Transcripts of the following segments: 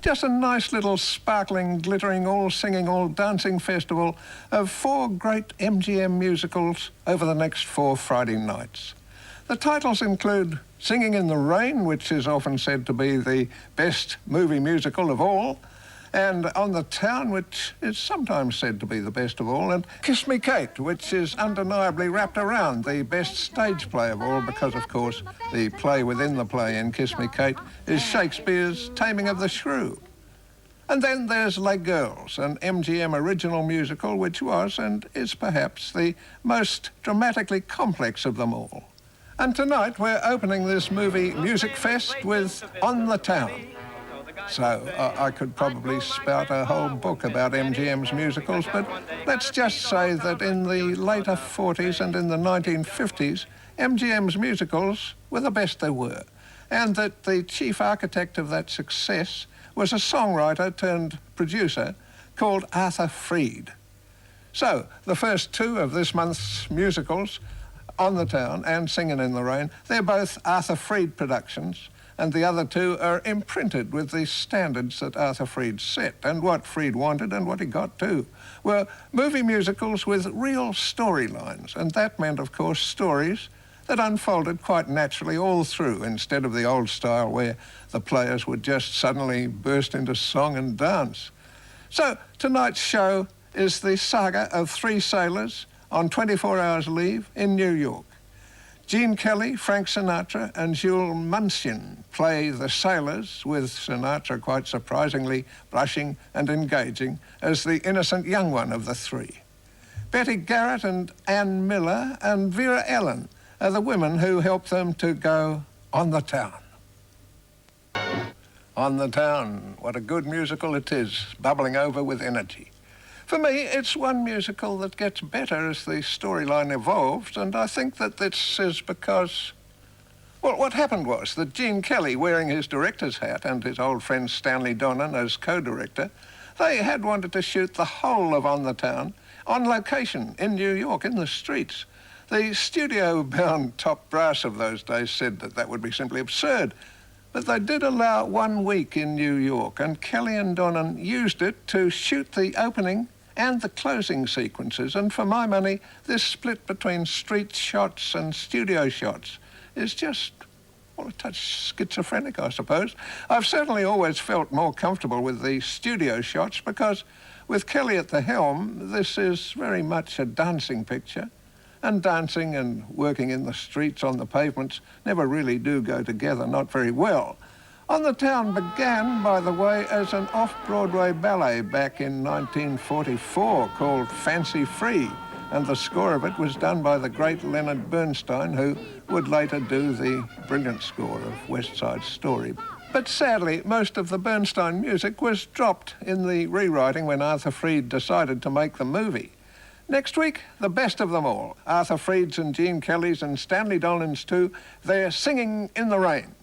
Just a nice little sparkling, glittering, all-singing, all-dancing festival of 4 great MGM musicals over the next 4 Friday nights. The titles include Singing in the Rain, which is often said to be the best movie musical of all, and On the Town, which is sometimes said to be the best of all, and Kiss Me Kate, which is undeniably wrapped around the best stage play of all, because, of course, the play within the play in Kiss Me Kate is Shakespeare's Taming of the Shrew. And then there's Les Girls, an MGM original musical, which was and is perhaps the most dramatically complex of them all. And tonight we're opening this movie music fest with On the Town. So I could probably spout a whole book about MGM's musicals, but let's just say that in the later 40s and in the 1950s, MGM's musicals were the best there were, and that the chief architect of that success was a songwriter turned producer called Arthur Freed. So the first 2 of this month's musicals, On the Town and Singin' in the Rain, they're both Arthur Freed productions, and the other 2 are imprinted with the standards that Arthur Freed set, and what Freed wanted and what he got too, were movie musicals with real storylines, and that meant, of course, stories that unfolded quite naturally all through, instead of the old style where the players would just suddenly burst into song and dance. So tonight's show is the saga of 3 sailors on 24 hours leave in New York. Gene Kelly, Frank Sinatra and Jules Munshin play the sailors, with Sinatra quite surprisingly blushing and engaging as the innocent young one of the 3. Betty Garrett and Ann Miller and Vera Ellen are the women who help them to go on the town. On the Town, what a good musical it is, bubbling over with energy. For me, it's one musical that gets better as the storyline evolves, and I think that this is because, well, what happened was that Gene Kelly, wearing his director's hat, and his old friend Stanley Donen as co-director, they had wanted to shoot the whole of On the Town on location in New York, in the streets. The studio-bound top brass of those days said that that would be simply absurd, but they did allow 1 week in New York, and Kelly and Donen used it to shoot the opening and the closing sequences, and for my money, this split between street shots and studio shots is just, well, a touch schizophrenic, I suppose. I've certainly always felt more comfortable with the studio shots because with Kelly at the helm, this is very much a dancing picture, and dancing and working in the streets on the pavements never really do go together, not very well. On the Town began, by the way, as an off-Broadway ballet back in 1944 called Fancy Free, and the score of it was done by the great Leonard Bernstein, who would later do the brilliant score of West Side Story. But sadly, most of the Bernstein music was dropped in the rewriting when Arthur Freed decided to make the movie. Next week, the best of them all, Arthur Freed's and Gene Kelly's and Stanley Donen's too, they're Singing in the Rain.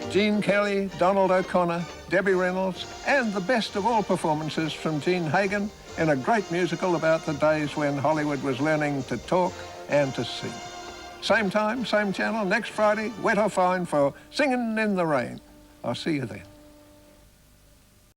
Gene Kelly, Donald O'Connor, Debbie Reynolds, and the best of all performances from Gene Hagen in a great musical about the days when Hollywood was learning to talk and to sing. Same time, same channel, next Friday, wet or fine, for Singin' in the Rain. I'll see you then.